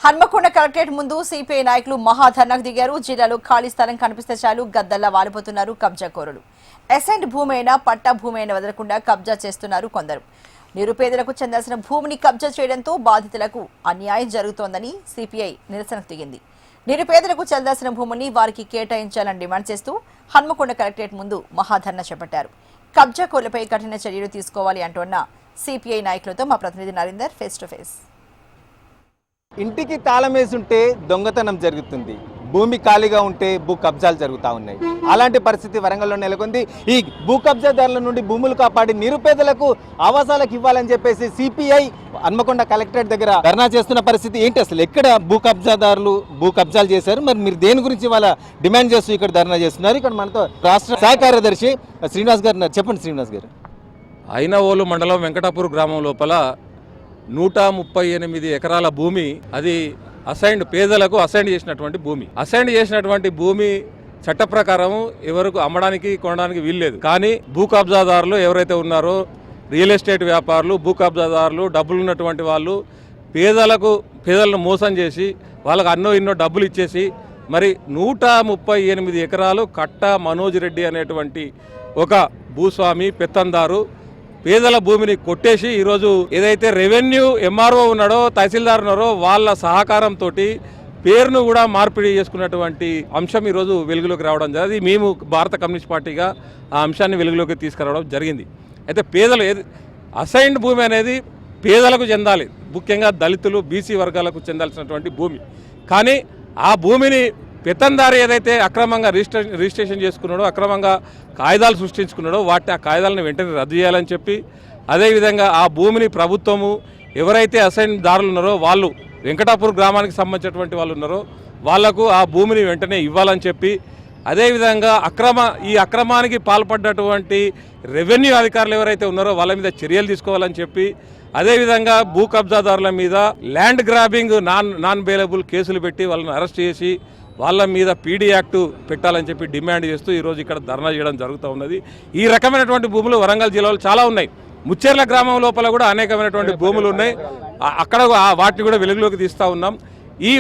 Hanamkonda collectorate ముందు CPI నాయకులు మహాధర్నాకు దిగారు. జిల్లాలో ఖాళీ స్థలం కనిపిస్తే చాలు గద్దల్లా వాలిపోతున్నారు కబ్జాకోరులు. అసైన్డ్ భూమి అయినా పట్టా భూమి అయినా వదలకుండా కబ్జా చేస్తున్నారు కొందరు. నిరుపేదలకు చెందాల్సిన భూమిని కబ్జా చేయడంతో బాధితులకు అన్యాయం జరుగుతోందని సిపిఐ నిరసనకు దిగింది. నిరుపేదలకు చెందాల్సిన భూమిని వారికి కేటాయించాలని డిమాండ్ చేస్తూ హన్మకొండ కలెక్టరేట్ ముందు మహాధర్నా చేపట్టారు. కబ్జాకోరులపై కఠిన చర్యలు తీసుకోవాలి అంటున్న సిపిఐ నాయకులతో మా ప్రతినిధి నరేందర్ ఫేస్ టు ఫేస్. ఇంటికి తాళం వేసుంటే దొంగతనం జరుగుతుంది, భూమి ఖాళీగా ఉంటే భూ కబ్జాలు జరుగుతూ ఉన్నాయి. అలాంటి పరిస్థితి వరంగల్లో నెలకొంది. ఈ భూ కబ్జాదారుల నుండి భూములు కాపాడి నిరుపేదలకు ఆవాసాలకు ఇవ్వాలని చెప్పేసి సిపిఐ హన్మకొండ కలెక్టరేట్ దగ్గర ధర్నా చేస్తున్న పరిస్థితి ఏంటి? అసలు ఎక్కడ భూ కబ్జాదారులు భూ కబ్జాలు చేశారు, మరి మీరు దేని గురించి వాళ్ళ డిమాండ్ చేస్తూ ఇక్కడ ధర్నా చేస్తున్నారు? ఇక్కడ మనతో రాష్ట్ర సహాయ కార్యదర్శి శ్రీనివాస్ గారు ఉన్నారు. చెప్పండి శ్రీనివాస్ గారు. అయినవోలు మండలం వెంకటాపూర్ గ్రామం లోపల 138 ఎకరాల భూమి, అది పేదలకు అసైన్ చేసినటువంటి భూమి. అసైన్ చేసినటువంటి భూమి చట్ట ప్రకారం ఎవరికి అమ్మడానికి కొనడానికి వీల్లేదు. కానీ భూ కబ్జాదారులు ఎవరైతే ఉన్నారో, రియల్ ఎస్టేట్ వ్యాపారులు, భూ కబ్జాదారులు, డబ్బులు ఉన్నటువంటి వాళ్ళు పేదలను మోసం చేసి వాళ్ళకు ఎన్నో డబ్బులు ఇచ్చేసి మరి 138 ఎకరాలు కట్ట మనోజ్ రెడ్డి అనేటువంటి ఒక భూస్వామి పెత్తందారు పేదల భూమిని కొట్టేసి ఈరోజు ఏదైతే రెవెన్యూ ఎంఆర్ఓ ఉన్నాడో, తహసీల్దార్ ఉన్నారో వాళ్ళ సహకారంతో పేరును కూడా మార్పిడి చేసుకున్నటువంటి అంశం ఈరోజు వెలుగులోకి రావడం జరిగింది. మేము భారత కమ్యూనిస్ట్ పార్టీగా ఆ అంశాన్ని వెలుగులోకి తీసుకురావడం జరిగింది. అయితే పేదలు అసైన్డ్ భూమి అనేది పేదలకు చెందాలి, ముఖ్యంగా దళితులు, బీసీ వర్గాలకు చెందాల్సినటువంటి భూమి. కానీ ఆ భూమిని పెత్తందారి ఏదైతే అక్రమంగా రిజిస్ట్రేషన్ చేసుకున్నాడో, అక్రమంగా కాయిదాలు సృష్టించుకున్నాడో ఆ కాయిదాలను వెంటనే రద్దు చేయాలని చెప్పి, అదేవిధంగా ఆ భూమిని ప్రభుత్వము ఎవరైతే అసైన్ దారులు ఉన్నారో వాళ్ళు వెంకటాపూర్ గ్రామానికి సంబంధించినటువంటి వాళ్ళు ఉన్నారో వాళ్లకు ఆ భూమిని వెంటనే ఇవ్వాలని చెప్పి, అదేవిధంగా ఈ అక్రమానికి పాల్పడ్డటువంటి రెవెన్యూ అధికారులు ఎవరైతే ఉన్నారో వాళ్ళ మీద చర్యలు తీసుకోవాలని చెప్పి, అదేవిధంగా భూ కబ్జాదారుల మీద ల్యాండ్ గ్రాబింగ్ నాన్ బెయిలబుల్ కేసులు పెట్టి వాళ్ళని అరెస్ట్ చేసి వాళ్ళ మీద పీడీ యాక్ట్ పెట్టాలని చెప్పి డిమాండ్ చేస్తూ ఈరోజు ఇక్కడ ధర్నా చేయడం జరుగుతూ ఉన్నది. ఈ రకమైనటువంటి భూములు వరంగల్ జిల్లాలో చాలా ఉన్నాయి. ముచ్చెర్ల గ్రామం లోపల కూడా అనేకమైనటువంటి భూములు ఉన్నాయి. అక్కడ వాటిని కూడా వెలుగులోకి తీస్తూ ఉన్నాం. ఈ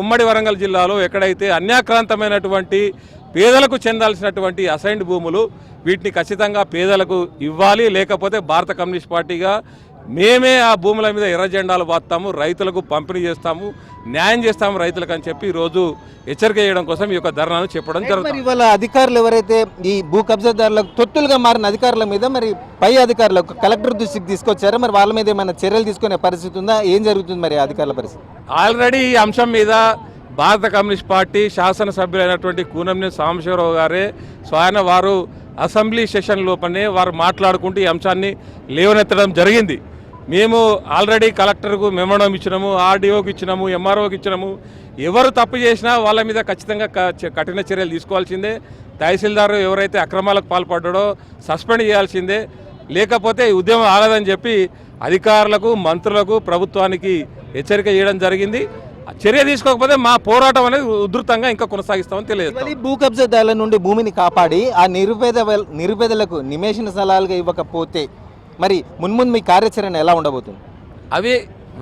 ఉమ్మడి వరంగల్ జిల్లాలో ఎక్కడైతే అన్యాక్రాంతమైనటువంటి పేదలకు చెందాల్సినటువంటి అసైన్డ్ భూములు, వీటిని ఖచ్చితంగా పేదలకు ఇవ్వాలి. లేకపోతే భారత కమ్యూనిస్ట్ పార్టీగా మేమే ఆ భూముల మీద ఎర్ర జెండాలు బాస్తాము, రైతులకు పంపిణీ చేస్తాము, న్యాయం చేస్తాము రైతులకు అని చెప్పి ఈరోజు హెచ్చరిక చేయడం కోసం ఈ యొక్క ధర్నాను చెప్పడం జరుగుతుంది. ఇవాళ అధికారులు ఎవరైతే ఈ భూ కబ్జాదారులకు తొత్తులుగా మారిన అధికారుల మీద మరి పై అధికారులకు కలెక్టర్ దృష్టికి తీసుకొచ్చారా? మరి వాళ్ళ మీద ఏమైనా చర్యలు తీసుకునే పరిస్థితి ఉందా? ఏం జరుగుతుంది మరి అధికారుల పరిస్థితి? ఆల్రెడీ ఈ అంశం మీద భారత కమ్యూనిస్ట్ పార్టీ శాసనసభ్యులైనటువంటి కూనంనేని సాంబశివరావు గారే స్వయాన వారు అసెంబ్లీ సెషన్ లోపలనే వారు మాట్లాడుకుంటూ ఈ అంశాన్ని లేవనెత్తడం జరిగింది. మేము ఆల్రెడీ కలెక్టర్కు మెమోరాండం ఇచ్చినాము, ఆర్డీఓకి ఇచ్చినాము, ఎంఆర్ఓకి ఇచ్చినాము. ఎవరు తప్పు చేసినా వాళ్ళ మీద ఖచ్చితంగా కఠిన చర్యలు తీసుకోవాల్సిందే. తహసీల్దారు ఎవరైతే అక్రమాలకు పాల్పడ్డాడో సస్పెండ్ చేయాల్సిందే, లేకపోతే ఈ ఉద్యమం ఆగదని చెప్పి అధికారులకు, మంత్రులకు, ప్రభుత్వానికి హెచ్చరిక చేయడం జరిగింది. చర్య తీసుకోకపోతే మా పోరాటం అనేది ఉధృతంగా ఇంకా కొనసాగిస్తామని తెలియదు. భూ కబ్జాదారుల నుండి భూమిని కాపాడి ఆ నిరుపేదలకు నివేశన స్థలాలుగా ఇవ్వకపోతే మరి మున్ముందు మీ కార్యాచరణ ఎలా ఉండబోతుంది? అవి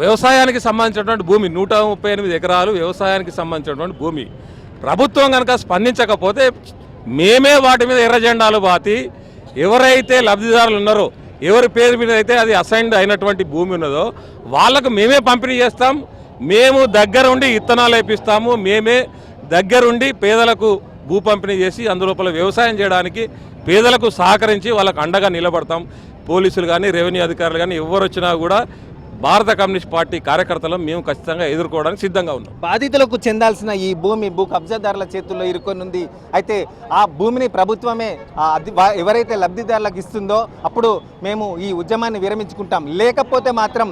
వ్యవసాయానికి సంబంధించినటువంటి భూమి, 138 ఎకరాలు వ్యవసాయానికి సంబంధించినటువంటి భూమి. ప్రభుత్వం కనుక స్పందించకపోతే మేమే వాటి మీద ఎర్ర జెండాలు బాతి ఎవరైతే లబ్ధిదారులు ఉన్నారో, ఎవరి పేరు మీద అయితే అది అసైన్డ్ అయినటువంటి భూమి ఉన్నదో వాళ్ళకు మేమే పంపిణీ చేస్తాం. మేము దగ్గరుండి ఇత్తనాలు వేపిస్తాము, మేమే దగ్గరుండి పేదలకు భూ పంపిణీ చేసి అందులోపల వ్యవసాయం చేయడానికి పేదలకు సహకరించి వాళ్ళకు అండగా నిలబడతాం. పోలీసులు కానీ, రెవెన్యూ అధికారులు కానీ ఎవరు వచ్చినా కూడా భారత కమ్యూనిస్ట్ పార్టీ కార్యకర్తలను మేము ఖచ్చితంగా ఎదుర్కోవడానికి సిద్ధంగా ఉన్నాం. బాధితులకు చెందాల్సిన ఈ భూ కబ్జాదారుల చేతుల్లో ఇరుకొనుంది. అయితే ఆ భూమిని ప్రభుత్వమే ఎవరైతే లబ్ధిదారులకు ఇస్తుందో అప్పుడు మేము ఈ ఉద్యమాన్ని విరమించుకుంటాం, లేకపోతే మాత్రం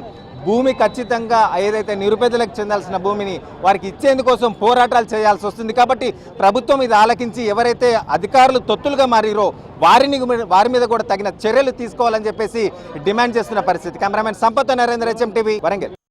భూమి ఖచ్చితంగా ఏదైతే నిరుపేదలకు చెందాల్సిన భూమిని వారికి ఇచ్చేందుకోసం పోరాటాలు చేయాల్సి వస్తుంది. కాబట్టి ప్రభుత్వం ఇది ఆలకించి ఎవరైతే అధికారులు తొత్తులుగా మారిరో వారి మీద కూడా తగిన చర్యలు తీసుకోవాలని చెప్పేసి డిమాండ్ చేస్తున్న పరిస్థితి. Cameraman Sampath, Narendra, HM TV, Warangal.